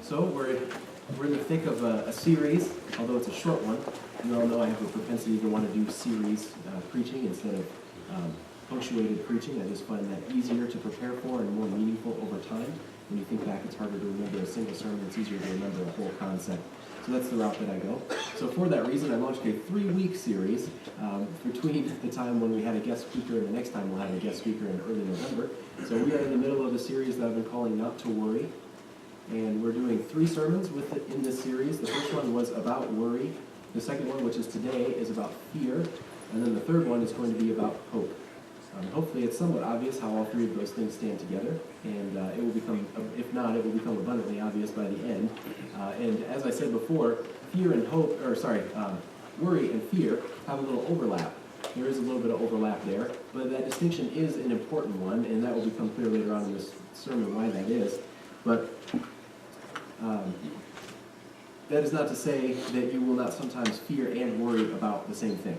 So we're in the thick of a series, although it's a short one. You all know I have a propensity to want to do series preaching instead of punctuated preaching. I just find that easier to prepare for and more meaningful over time. When you think back, it's harder to remember a single sermon. It's easier to remember a whole concept. So that's the route that I go. So for that reason, I launched a 3-week series between the time when we had a guest speaker and the next time we'll have a guest speaker in early November. So we are in the middle of a series that I've been calling Not to Worry. And we're doing 3 sermons in this series. The first one was about worry. The second one, which is today, is about fear. And then the third one is going to be about hope. Hopefully it's somewhat obvious how all 3 of those things stand together, and it will become, if not, it will become abundantly obvious by the end. And as I said before, worry and fear have a little overlap. There is a little bit of overlap there, but that distinction is an important one, and that will become clear later on in this sermon why that is. But that is not to say that you will not sometimes fear and worry about the same thing,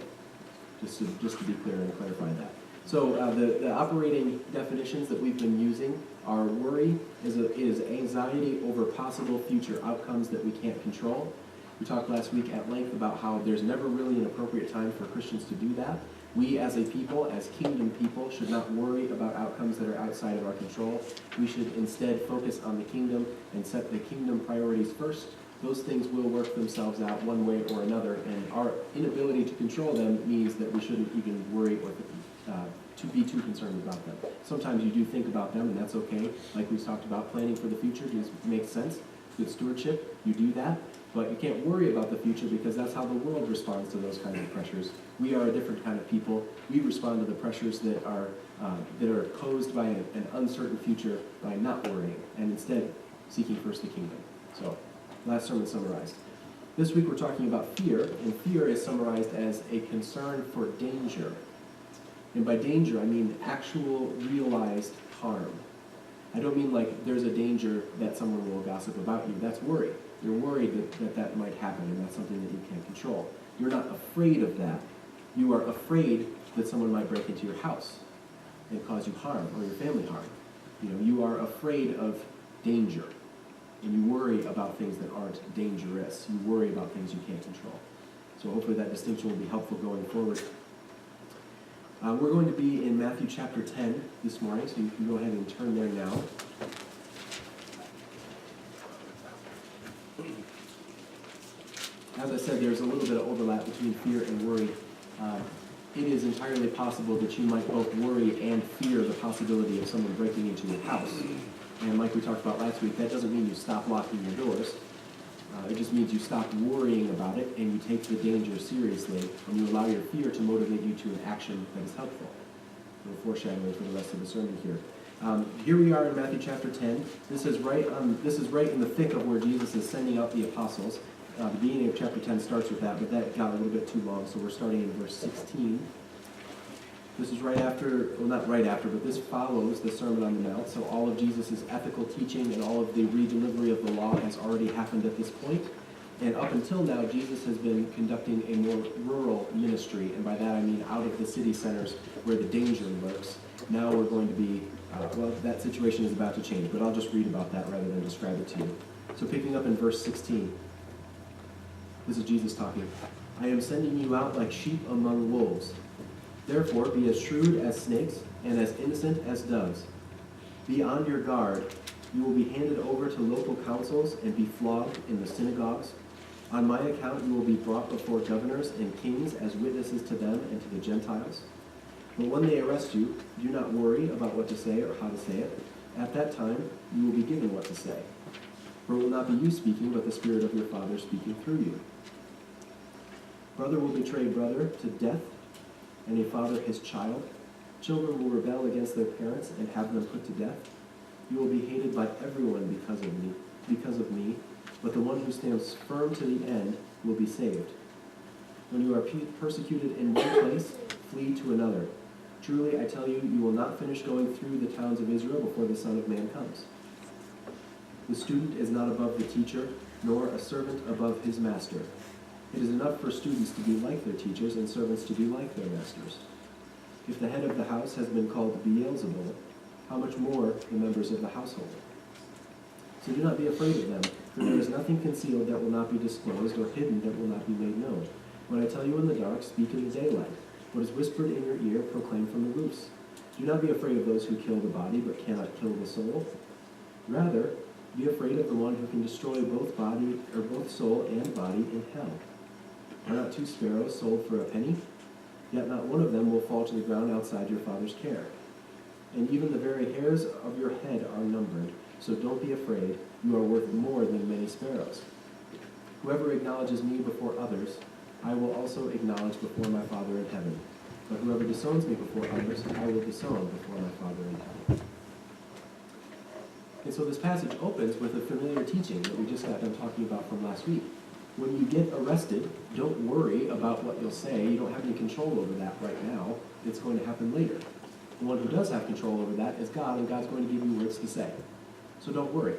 just to be clear and clarify that. So the operating definitions that we've been using are worry is anxiety over possible future outcomes that we can't control. We talked last week at length about how there's never really an appropriate time for Christians to do that. We as a people, as kingdom people, should not worry about outcomes that are outside of our control. We should instead focus on the kingdom and set the kingdom priorities first. Those things will work themselves out one way or another, and our inability to control them means that we shouldn't even worry or to be too concerned about them. Sometimes you do think about them, and that's okay. Like we talked about, planning for the future makes sense. Good stewardship, you do that. But you can't worry about the future because that's how the world responds to those kinds of pressures. We are a different kind of people. We respond to the pressures that are posed by an uncertain future by not worrying and instead seeking first the kingdom. So, last sermon summarized. This week we're talking about fear, and fear is summarized as a concern for danger. And by danger, I mean actual, realized harm. I don't mean like there's a danger that someone will gossip about you. That's worry. You're worried that might happen, and that's something that you can't control. You're not afraid of that. You are afraid that someone might break into your house and cause you harm or your family harm. You are afraid of danger, and you worry about things that aren't dangerous. You worry about things you can't control. So hopefully that distinction will be helpful going forward. We're going to be in Matthew chapter 10 this morning, so you can go ahead and turn there now. As I said, there's a little bit of overlap between fear and worry. It is entirely possible that you might both worry and fear the possibility of someone breaking into your house. And like we talked about last week, that doesn't mean you stop locking your doors. It just means you stop worrying about it and you take the danger seriously and you allow your fear to motivate you to an action that is helpful. A little foreshadowing for the rest of the sermon here. Here we are in Matthew chapter 10. This is right in the thick of where Jesus is sending out the apostles. The beginning of chapter 10 starts with that, but that got a little bit too long, so we're starting in verse 16. This is right after, well, not right after, but this follows the Sermon on the Mount, so all of Jesus' ethical teaching and all of the redelivery of the law has already happened at this point. And up until now, Jesus has been conducting a more rural ministry, and by that I mean out of the city centers where the danger lurks. Now we're going to be, that situation is about to change, but I'll just read about that rather than describe it to you. So picking up in verse 16, this is Jesus talking. I am sending you out like sheep among wolves. Therefore, be as shrewd as snakes and as innocent as doves. Be on your guard. You will be handed over to local councils and be flogged in the synagogues. On my account, you will be brought before governors and kings as witnesses to them and to the Gentiles. But when they arrest you, do not worry about what to say or how to say it. At that time, you will be given what to say. For it will not be you speaking, but the Spirit of your Father speaking through you. Brother will betray brother to death, and a father his child. Children will rebel against their parents and have them put to death. You will be hated by everyone because of me, but the one who stands firm to the end will be saved. When you are persecuted in one place, flee to another. Truly, I tell you, you will not finish going through the towns of Israel before the Son of Man comes. The student is not above the teacher, nor a servant above his master. It is enough for students to be like their teachers and servants to be like their masters. If the head of the house has been called Beelzebul, how much more the members of the household? So do not be afraid of them, for there is nothing concealed that will not be disclosed, or hidden that will not be made known. What I tell you in the dark, speak in the daylight. What is whispered in your ear, proclaim from the roofs. Do not be afraid of those who kill the body, but cannot kill the soul. Rather, be afraid of the one who can destroy both soul and body in hell. Are not 2 sparrows sold for a penny? Yet not one of them will fall to the ground outside your Father's care. And even the very hairs of your head are numbered. So don't be afraid, you are worth more than many sparrows. Whoever acknowledges me before others, I will also acknowledge before my Father in heaven. But whoever disowns me before others, I will disown before my Father in heaven. And so this passage opens with a familiar teaching that we just got done talking about from last week. When you get arrested, don't worry about what you'll say. You don't have any control over that right now. It's going to happen later. The one who does have control over that is God, and God's going to give you words to say. So don't worry.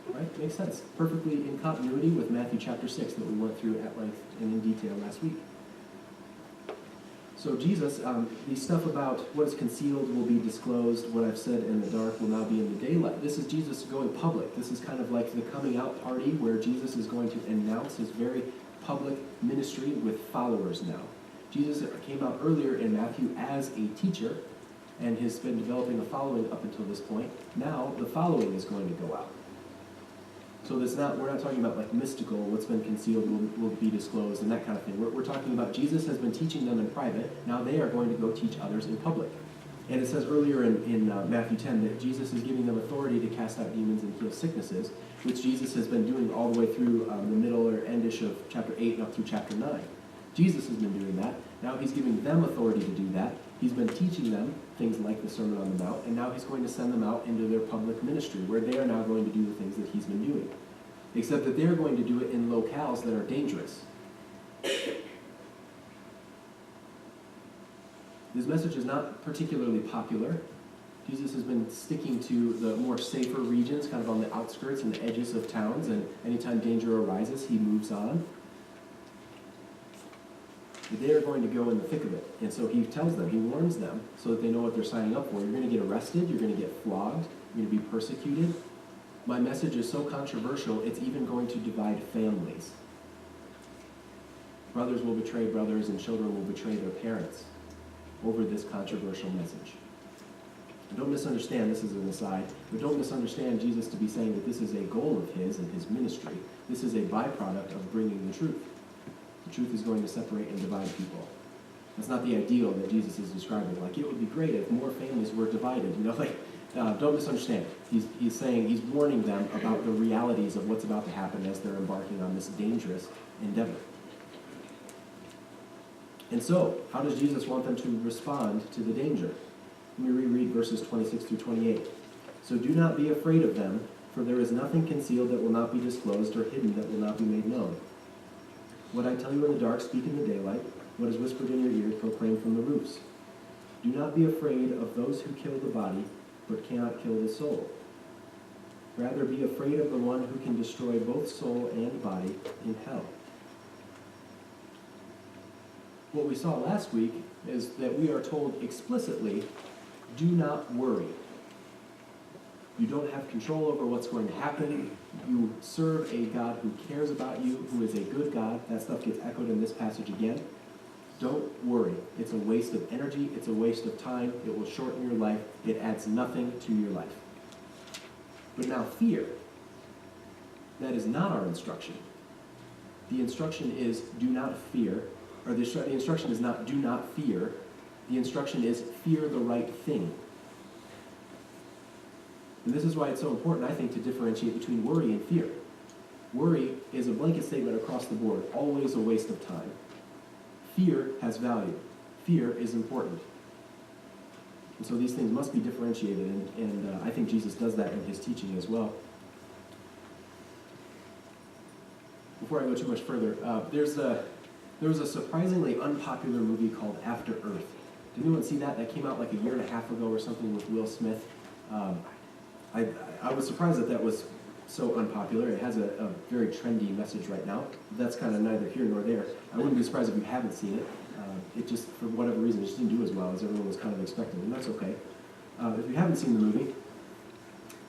Right? Makes sense. Perfectly in continuity with Matthew chapter 6 that we went through at length and in detail last week. So Jesus, the stuff about what is concealed will be disclosed, what I've said in the dark will now be in the daylight. This is Jesus going public. This is kind of like the coming out party where Jesus is going to announce his very public ministry with followers now. Jesus came out earlier in Matthew as a teacher and has been developing a following up until this point. Now the following is going to go out. So we're not talking about like mystical, what's been concealed will be disclosed and that kind of thing. We're talking about Jesus has been teaching them in private. Now they are going to go teach others in public. And it says earlier in Matthew 10 that Jesus is giving them authority to cast out demons and heal sicknesses, which Jesus has been doing all the way through the middle or endish of chapter 8 and up through chapter 9. Jesus has been doing that. Now he's giving them authority to do that. He's been teaching them things like the Sermon on the Mount, and now he's going to send them out into their public ministry, where they are now going to do the things that he's been doing. Except that they're going to do it in locales that are dangerous. This message is not particularly popular. Jesus has been sticking to the more safer regions, kind of on the outskirts and the edges of towns, and anytime danger arises, he moves on. But they are going to go in the thick of it. And so he tells them, he warns them, so that they know what they're signing up for. You're going to get arrested, you're going to get flogged, you're going to be persecuted. My message is so controversial, it's even going to divide families. Brothers will betray brothers, and children will betray their parents over this controversial message. Don't misunderstand, this is an aside, but don't misunderstand Jesus to be saying that this is a goal of his and his ministry. This is a byproduct of bringing the truth. The truth is going to separate and divide people. That's not the ideal that Jesus is describing. Like, it would be great if more families were divided. Don't misunderstand. He's saying, he's warning them about the realities of what's about to happen as they're embarking on this dangerous endeavor. And so, how does Jesus want them to respond to the danger? Let me reread verses 26 through 28. So do not be afraid of them, for there is nothing concealed that will not be disclosed, or hidden that will not be made known. What I tell you in the dark, speak in the daylight. What is whispered in your ear, proclaim from the roofs. Do not be afraid of those who kill the body, but cannot kill the soul. Rather, be afraid of the one who can destroy both soul and body in hell. What we saw last week is that we are told explicitly, do not worry. You don't have control over what's going to happen. You serve a God who cares about you, who is a good God. That stuff gets echoed in this passage again. Don't worry. It's a waste of energy. It's a waste of time. It will shorten your life. It adds nothing to your life. But now fear. That is not our instruction. The instruction is do not fear. Or the instruction is not do not fear. The instruction is fear the right thing. And this is why it's so important, I think, to differentiate between worry and fear. Worry is a blanket statement across the board, always a waste of time. Fear has value. Fear is important. And so these things must be differentiated, and I think Jesus does that in his teaching as well. Before I go too much further, there was a surprisingly unpopular movie called After Earth. Did anyone see that? That came out like a year and a half ago or something with Will Smith. I was surprised that was so unpopular. It has a very trendy message right now. That's kind of neither here nor there. I wouldn't be surprised if you haven't seen it. It just, for whatever reason, it just didn't do as well as everyone was kind of expecting, and that's okay. If you haven't seen the movie,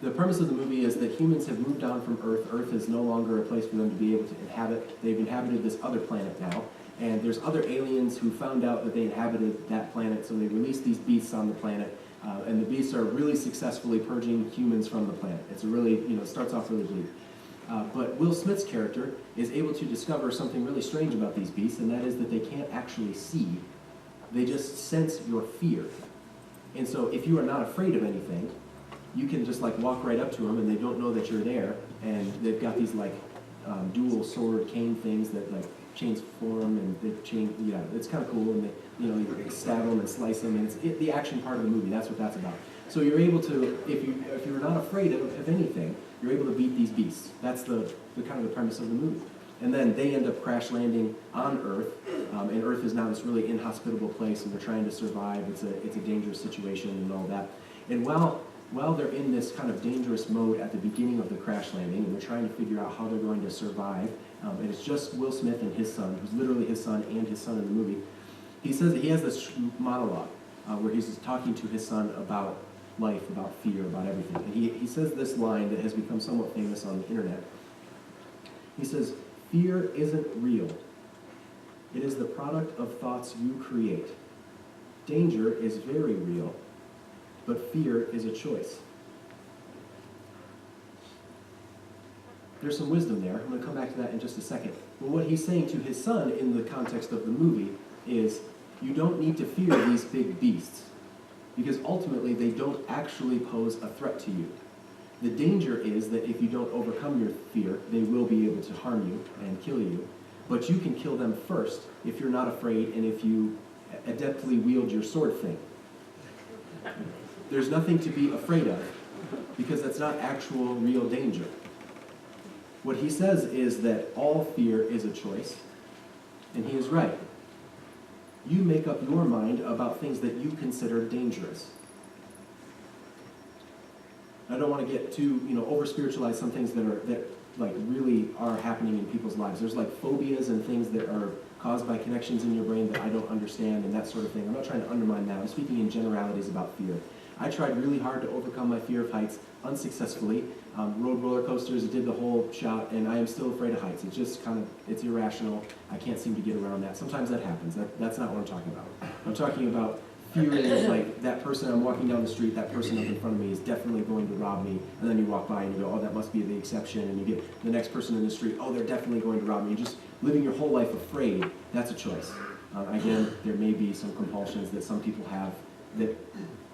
The premise of the movie is that humans have moved on from Earth. Earth is no longer a place for them to be able to inhabit. They've inhabited this other planet now, and there's other aliens who found out that they inhabited that planet, so they released these beasts on the planet, and the beasts are really successfully purging humans from the planet. It's a really, it starts off really bleak. But Will Smith's character is able to discover something really strange about these beasts, and that is that they can't actually see. They just sense your fear. And so if you are not afraid of anything, you can just walk right up to them and they don't know that you're there, and they've got these dual sword cane things that chains form, and they it's kind of cool, and they, you stab them and slice them, and it's the action part of the movie. That's what that's about. So you're able to, if you're not afraid of anything, you're able to beat these beasts. That's the kind of the premise of the movie. And then they end up crash landing on Earth, and Earth is now this really inhospitable place, and they're trying to survive. It's a dangerous situation and all that. And while they're in this kind of dangerous mode at the beginning of the crash landing, and they're trying to figure out how they're going to survive, and it's just Will Smith and his son, who's literally his son and his son in the movie. He says that he has this monologue where he's talking to his son about life, about fear, about everything. And he says this line that has become somewhat famous on the internet. He says, "Fear isn't real. It is the product of thoughts you create. Danger is very real, but fear is a choice." There's some wisdom there. I'm going to come back to that in just a second. But what he's saying to his son in the context of the movie is, you don't need to fear these big beasts, because ultimately they don't actually pose a threat to you. The danger is that if you don't overcome your fear, they will be able to harm you and kill you. But you can kill them first if you're not afraid and if you adeptly wield your sword thing. There's nothing to be afraid of, because that's not actual real danger. What he says is that all fear is a choice, and he is right. You make up your mind about things that you consider dangerous. I don't want to get too, over-spiritualize some things that really are happening in people's lives. There's phobias and things that are caused by connections in your brain that I don't understand and that sort of thing. I'm not trying to undermine that. I'm speaking in generalities about fear. I tried really hard to overcome my fear of heights unsuccessfully. Rode roller coasters, did the whole shot, and I am still afraid of heights. It's just it's irrational. I can't seem to get around that. Sometimes that happens. That's not what I'm talking about. I'm talking about fearing that person I'm walking down the street, that person up in front of me is definitely going to rob me, and then you walk by and you go, oh, that must be the exception, and you get the next person in the street, oh, they're definitely going to rob me. You're just living your whole life afraid. That's a choice. Again, there may be some compulsions that some people have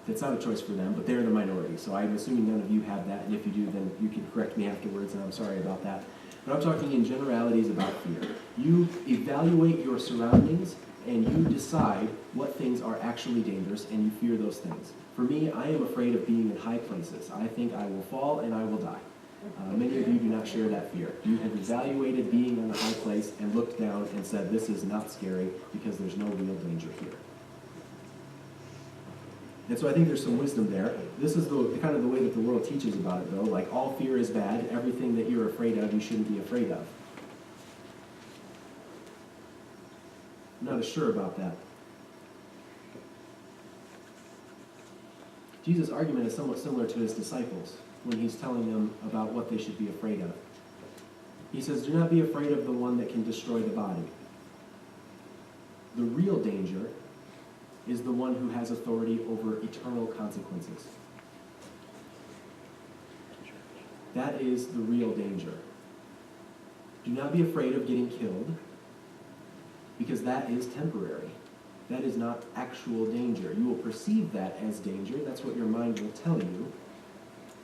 that's not a choice for them, but they're the minority. So I'm assuming none of you have that, and if you do, then you can correct me afterwards, and I'm sorry about that. But I'm talking in generalities about fear. You evaluate your surroundings, and you decide what things are actually dangerous, and you fear those things. For me, I am afraid of being in high places. I think I will fall and I will die. Many of you do not share that fear. You have evaluated being on a high place and looked down and said, this is not scary because there's no real danger here. And so I think there's some wisdom there. This is the kind of the way that the world teaches about it, though. All fear is bad. Everything that you're afraid of, you shouldn't be afraid of. I'm not as sure about that. Jesus' argument is somewhat similar to his disciples when he's telling them about what they should be afraid of. He says, do not be afraid of the one that can destroy the body. The real danger is the one who has authority over eternal consequences. That is the real danger. Do not be afraid of getting killed, because that is temporary. That is not actual danger. You will perceive that as danger. That's what your mind will tell you.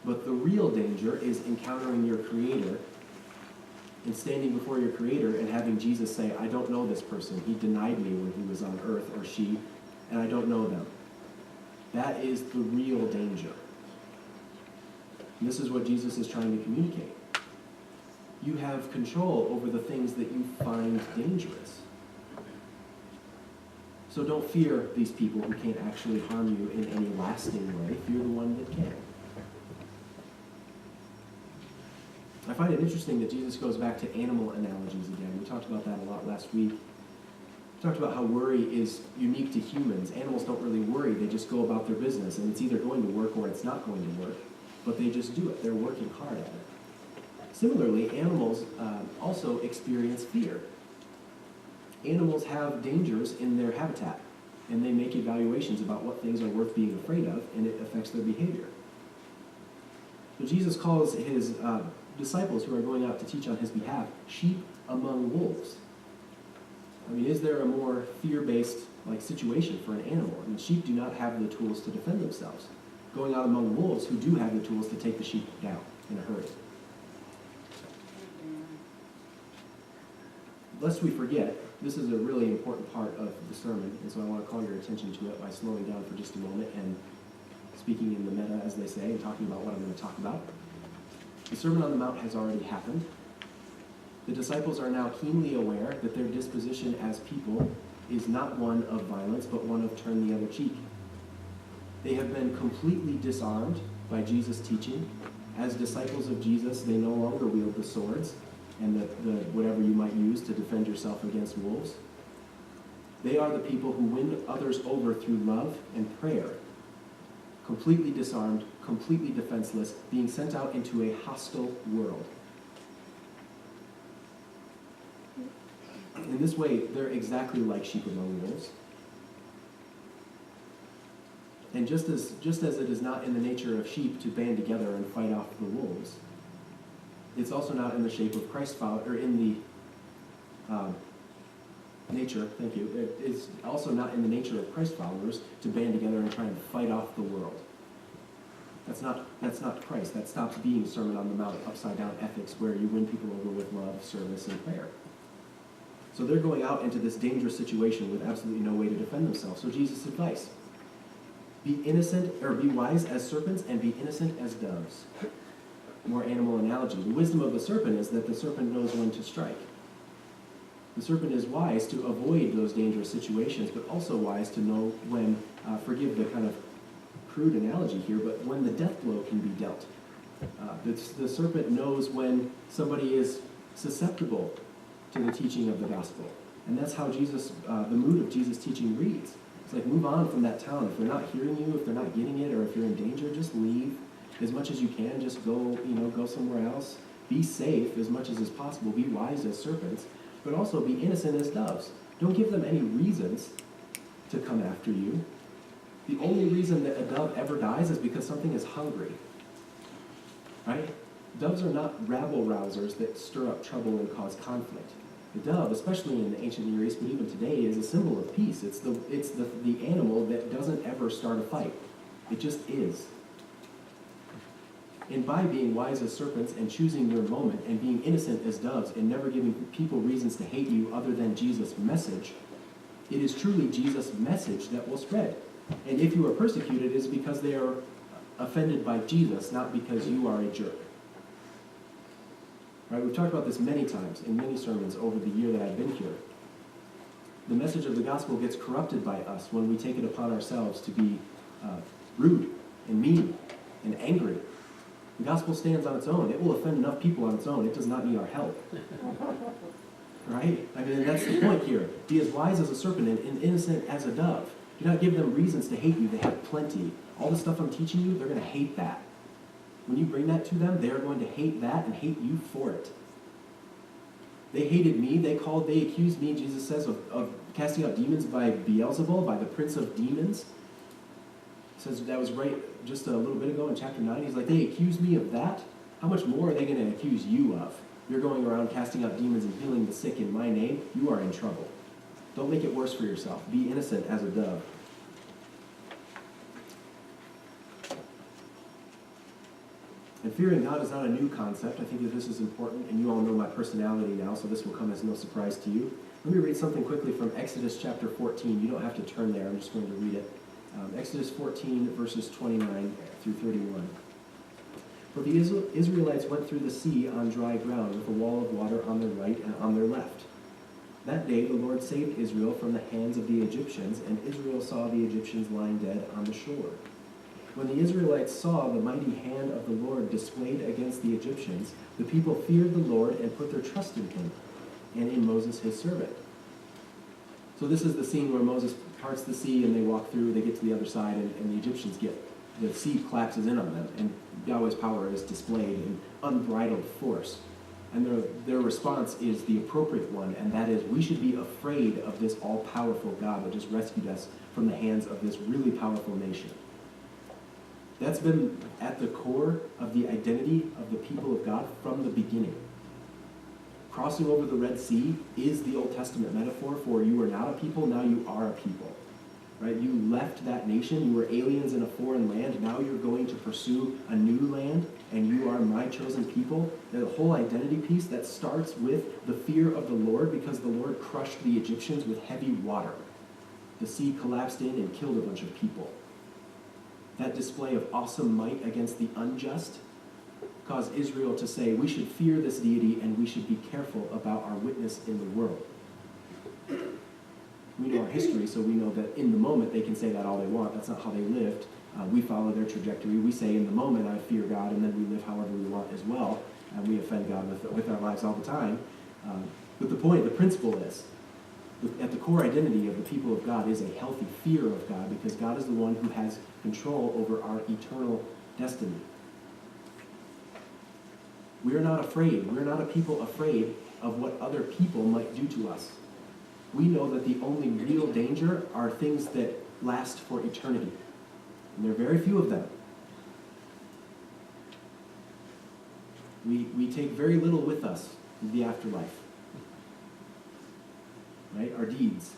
But the real danger is encountering your Creator and standing before your Creator and having Jesus say, I don't know this person. He denied me when he was on earth, or she, and I don't know them. That is the real danger. And this is what Jesus is trying to communicate. You have control over the things that you find dangerous. So don't fear these people who can't actually harm you in any lasting way. Fear the one that can. I find it interesting that Jesus goes back to animal analogies again. We talked about that a lot last week. We talked about how worry is unique to humans. Animals don't really worry. They just go about their business, and it's either going to work or it's not going to work. but they just do it. They're working hard at it. Similarly, animals also experience fear. Animals have dangers in their habitat, and they make evaluations about what things are worth being afraid of, and it affects their behavior. So Jesus calls his disciples who are going out to teach on his behalf sheep among wolves. I mean, is there a more fear-based situation for an animal? I mean, sheep do not have the tools to defend themselves. Going out among wolves who do have the tools to take the sheep down in a hurry. Lest we forget, this is a really important part of the sermon, and so I want to call your attention to it by slowing down for just a moment and speaking in the meta, as they say, and talking about what I'm going to talk about. The Sermon on the Mount has already happened. The disciples are now keenly aware that their disposition as people is not one of violence, but one of turn the other cheek. They have been completely disarmed by Jesus' teaching. As disciples of Jesus, they no longer wield the swords and the whatever you might use to defend yourself against wolves. They are the people who win others over through love and prayer. Completely disarmed, completely defenseless, being sent out into a hostile world. In this way, they're exactly like sheep among wolves. And just as it is not in the nature of sheep to band together and fight off the wolves, it's also not in the shape of Christ followers, or in the nature, thank you, it's also not in the nature of Christ followers to band together and try and fight off the world. That's not Christ. That stops being Sermon on the Mount, upside-down ethics where you win people over with love, service, and prayer. So they're going out into this dangerous situation with absolutely no way to defend themselves. So Jesus' advice: be wise as serpents and be innocent as doves. More animal analogy. The wisdom of the serpent is that the serpent knows when to strike. The serpent is wise to avoid those dangerous situations, but also wise to know when, forgive the kind of crude analogy here, but when the death blow can be dealt. The serpent knows when somebody is susceptible to the teaching of the gospel. And that's how the mood of Jesus' teaching reads. It's like, move on from that town. If they're not hearing you, if they're not getting it, or if you're in danger, just leave as much as you can. Just go somewhere else. Be safe as much as is possible. Be wise as serpents, but also be innocent as doves. Don't give them any reasons to come after you. The only reason that a dove ever dies is because something is hungry. Right? Doves are not rabble-rousers that stir up trouble and cause conflict. The dove, especially in the ancient Near East, but even today, is a symbol of peace. It's the animal that doesn't ever start a fight. It just is. And by being wise as serpents and choosing your moment and being innocent as doves and never giving people reasons to hate you other than Jesus' message, it is truly Jesus' message that will spread. And if you are persecuted, it is because they are offended by Jesus, not because you are a jerk. Right? We've talked about this many times in many sermons over the year that I've been here. The message of the gospel gets corrupted by us when we take it upon ourselves to be rude and mean and angry. The gospel stands on its own. It will offend enough people on its own. It does not need our help. Right? I mean, that's the point here. Be as wise as a serpent and innocent as a dove. Do not give them reasons to hate you. They have plenty. All the stuff I'm teaching you, they're going to hate that. When you bring that to them, they are going to hate that and hate you for it. They hated me. They accused me, Jesus says, of casting out demons by Beelzebul, by the prince of demons. He says that was right just a little bit ago in chapter 9. He's like, they accused me of that? How much more are they going to accuse you of? You're going around casting out demons and healing the sick in my name. You are in trouble. Don't make it worse for yourself. Be innocent as a dove. And fearing God is not a new concept. I think that this is important, and you all know my personality now, so this will come as no surprise to you. Let me read something quickly from Exodus chapter 14. You don't have to turn there. I'm just going to read it. Exodus 14, verses 29 through 31. For the Israelites went through the sea on dry ground with a wall of water on their right and on their left. That day the Lord saved Israel from the hands of the Egyptians, and Israel saw the Egyptians lying dead on the shore. When the Israelites saw the mighty hand of the Lord displayed against the Egyptians, the people feared the Lord and put their trust in him and in Moses his servant. So this is the scene where Moses parts the sea and they walk through, they get to the other side, and the Egyptians get the sea collapses in on them, and Yahweh's power is displayed in unbridled force. And their response is the appropriate one, and that is, we should be afraid of this all-powerful God that just rescued us from the hands of this really powerful nation. That's been at the core of the identity of the people of God from the beginning. Crossing over the Red Sea is the Old Testament metaphor for you are not a people, now you are a people. Right? You left that nation, you were aliens in a foreign land, now you're going to pursue a new land, and you are my chosen people. The whole identity piece that starts with the fear of the Lord, because the Lord crushed the Egyptians with heavy water. The sea collapsed in and killed a bunch of people. That display of awesome might against the unjust caused Israel to say, we should fear this deity and we should be careful about our witness in the world. We know our history, so we know that in the moment they can say that all they want. That's not how they lived. We follow their trajectory. We say in the moment, I fear God, and then we live however we want as well. And we offend God with our lives all the time. But the principle is, at the core identity of the people of God is a healthy fear of God, because God is the one who has control over our eternal destiny. We're not afraid. We're not a people afraid of what other people might do to us. We know that the only real danger are things that last for eternity. And there are very few of them. We take very little with us in the afterlife. Right? Our deeds.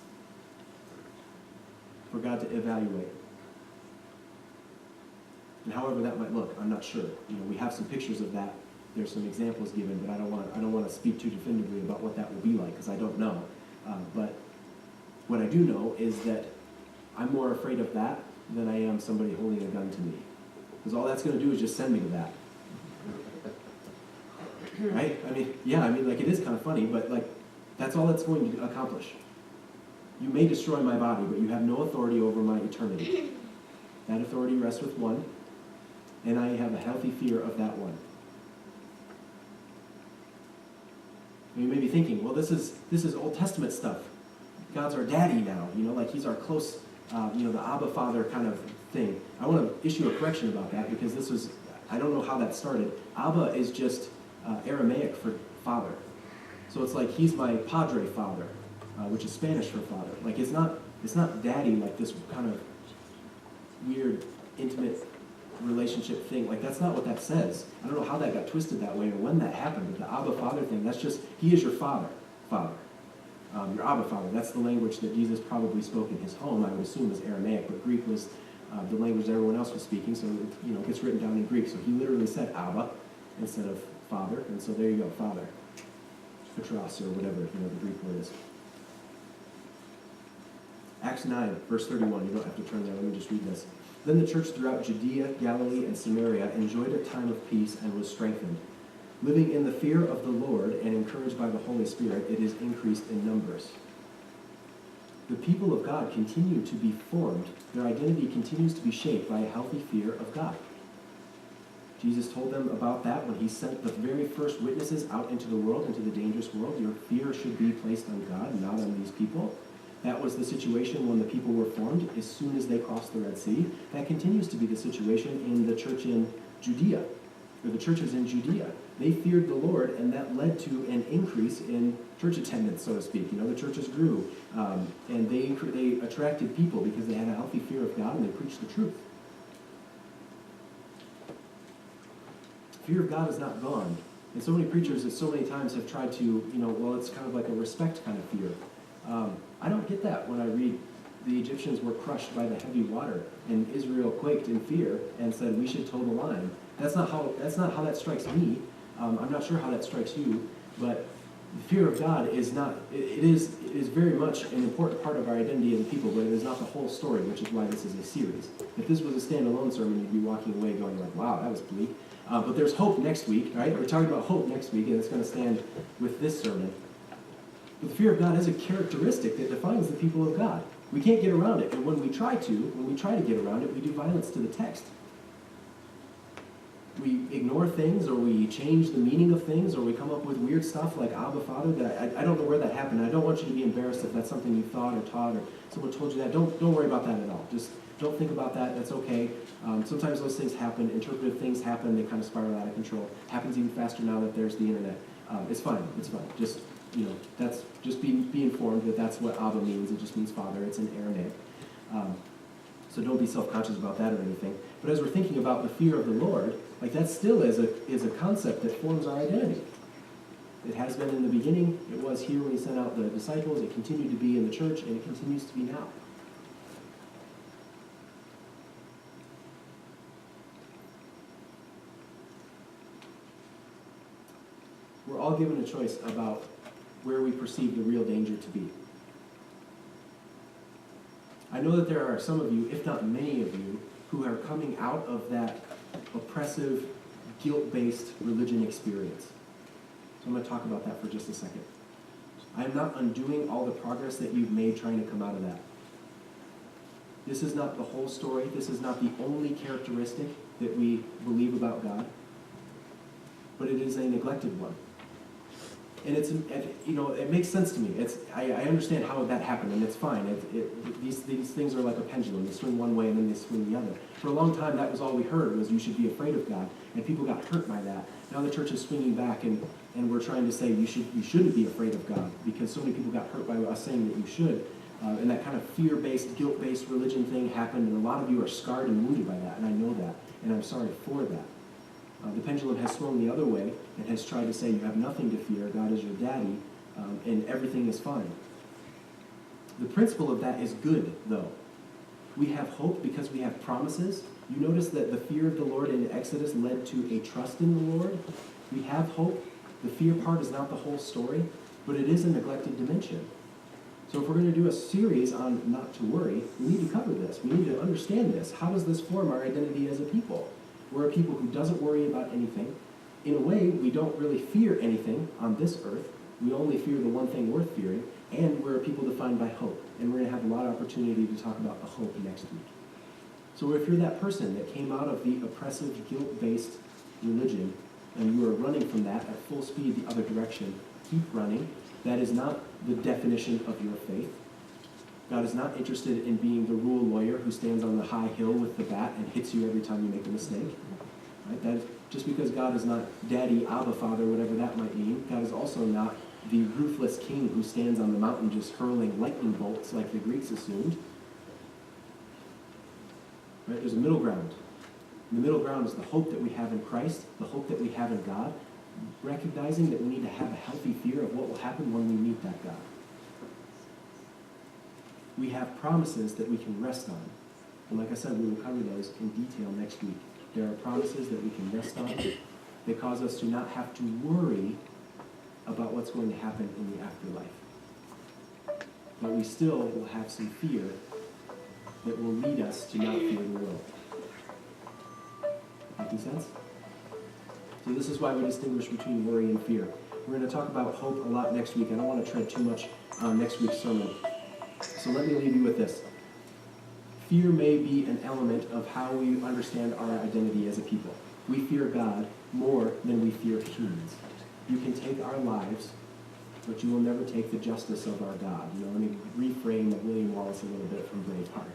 For God to evaluate. And however that might look, I'm not sure. We have some pictures of that. There's some examples given, but I don't want to speak too definitively about what that will be like, because I don't know. But what I do know is that I'm more afraid of that than I am somebody holding a gun to me. Because all that's going to do is just send me to that. Right? It is kind of funny, but that's all it's going to accomplish. You may destroy my body, but you have no authority over my eternity. That authority rests with one, and I have a healthy fear of that one. And you may be thinking, well, this is Old Testament stuff. God's our daddy now, he's our close, the Abba Father kind of thing. I want to issue a correction about that, because I don't know how that started. Abba is just Aramaic for father. So it's like he's my padre father, which is Spanish for father. It's not daddy, like this kind of weird, intimate relationship thing. That's not what that says. I don't know how that got twisted that way or when that happened, but the Abba Father thing, that's just, he is your father. Your Abba Father. That's the language that Jesus probably spoke in his home, I would assume, is Aramaic, but Greek was the language that everyone else was speaking, so it gets written down in Greek. So he literally said Abba instead of father, and so there you go, father. Patros, or whatever, the Greek word is. Acts 9, verse 31, you don't have to turn there, let me just read this. Then the church throughout Judea, Galilee, and Samaria enjoyed a time of peace and was strengthened. Living in the fear of the Lord and encouraged by the Holy Spirit, it is increased in numbers. The people of God continue to be formed. Their identity continues to be shaped by a healthy fear of God. Jesus told them about that when he sent the very first witnesses out into the world, into the dangerous world. Your fear should be placed on God, not on these people. That was the situation when the people were formed as soon as they crossed the Red Sea. That continues to be the situation in the church in Judea, or the churches in Judea. They feared the Lord, and that led to an increase in church attendance, so to speak. The churches grew, and they attracted people because they had a healthy fear of God and they preached the truth. Fear of God is not gone. And so many preachers that so many times have tried to, it's kind of like a respect kind of fear. I don't get that when I read the Egyptians were crushed by the heavy water, and Israel quaked in fear and said, we should toe the line. That's not how that strikes me. I'm not sure how that strikes you, but the fear of God is not, it is very much an important part of our identity as a people, but it is not the whole story, which is why this is a series. If this was a standalone sermon, you'd be walking away going like, wow, that was bleak. But there's hope next week, right? We're talking about hope next week, and it's going to stand with this sermon. But the fear of God is a characteristic that defines the people of God. We can't get around it, and when we try to get around it, we do violence to the text. we ignore things, or we change the meaning of things, or we come up with weird stuff like Abba Father. That I don't know where that happened. I don't want you to be embarrassed if that's something you thought or taught or someone told you that. Don't worry about that at all. Just don't think about that. That's okay. Sometimes those things happen. Interpretive things happen. They kind of spiral out of control. Happens even faster now that there's the internet. It's fine. It's fine. Just that's just be informed that that's what Abba means. It just means Father. It's in Aramaic. So don't be self-conscious about that or anything. But as we're thinking about the fear of the Lord, like that still is a concept that forms our identity. It has been in the beginning. It was here when he sent out the disciples. It continued to be in the church, and it continues to be now. We're all given a choice about where we perceive the real danger to be. I know that there are some of you, if not many of you, who are coming out of that oppressive, guilt-based religion experience. So I'm going to talk about that for just a second. I am not undoing all the progress that you've made trying to come out of that. This is not the whole story. This is not the only characteristic that we believe about God. But it is a neglected one. And it makes sense to me. I understand how that happened, and it's fine. These things are like a pendulum. They swing one way and then they swing the other. For a long time, that was all we heard, was you should be afraid of God, and people got hurt by that. Now the church is swinging back, and we're trying to say you shouldn't be afraid of God, because so many people got hurt by us saying that you should. And that kind of fear-based, guilt-based religion thing happened, and a lot of you are scarred and wounded by that, and I know that, and I'm sorry for that. The pendulum has swung the other way and has tried to say you have nothing to fear, God is your daddy, and everything is fine. The principle of that is good, though. We have hope because we have promises. You notice that the fear of the Lord in Exodus led to a trust in the Lord. We have hope. The fear part is not the whole story, but it is a neglected dimension. So if we're going to do a series on not to worry, we need to cover this. We need to understand this. How does this form our identity as a people? We're a people who doesn't worry about anything. In a way, we don't really fear anything on this earth. We only fear the one thing worth fearing, and we're a people defined by hope. And we're going to have a lot of opportunity to talk about the hope next week. So if you're that person that came out of the oppressive, guilt-based religion, and you are running from that at full speed the other direction, keep running. That is not the definition of your faith. God is not interested in being the rule lawyer who stands on the high hill with the bat and hits you every time you make a mistake. Right? That is, just because God is not Daddy, Abba, Father, whatever that might mean, God is also not the ruthless king who stands on the mountain just hurling lightning bolts like the Greeks assumed. Right? There's a middle ground. And the middle ground is the hope that we have in Christ, the hope that we have in God, recognizing that we need to have a healthy fear of what will happen when we meet that God. We have promises that we can rest on. And like I said, we will cover those in detail next week. There are promises that we can rest on. They cause us to not have to worry about what's going to happen in the afterlife. But we still will have some fear that will lead us to not fear the world. Making sense? So this is why we distinguish between worry and fear. We're going to talk about hope a lot next week. I don't want to tread too much on next week's sermon. So let me leave you with this. Fear may be an element of how we understand our identity as a people. We fear God more than we fear humans. You can take our lives, but you will never take the justice of our God. Let me reframe William Wallace a little bit from Braveheart.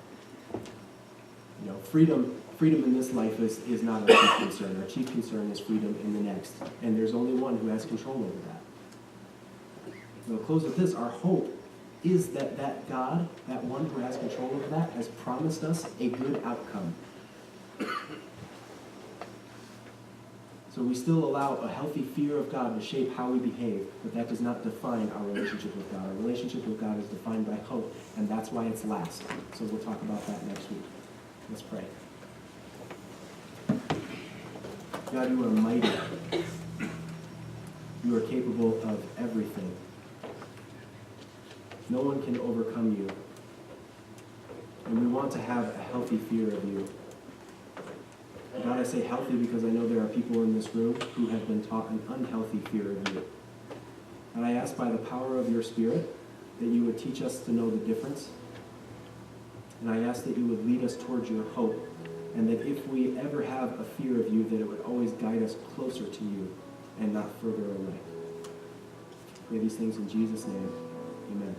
Freedom in this life is not our chief concern. Our chief concern is freedom in the next. And there's only one who has control over that. We'll close with this. Our hope is that God, that one who has control over that, has promised us a good outcome. So we still allow a healthy fear of God to shape how we behave, but that does not define our relationship with God. Our relationship with God is defined by hope, and that's why it's last. So we'll talk about that next week. Let's pray. God, you are mighty. You are capable of everything. No one can overcome you. And we want to have a healthy fear of you. God, I say healthy because I know there are people in this room who have been taught an unhealthy fear of you. And I ask by the power of your Spirit that you would teach us to know the difference. And I ask that you would lead us towards your hope And that if we ever have a fear of you, that it would always guide us closer to you and not further away. Pray these things in Jesus' name. Amen.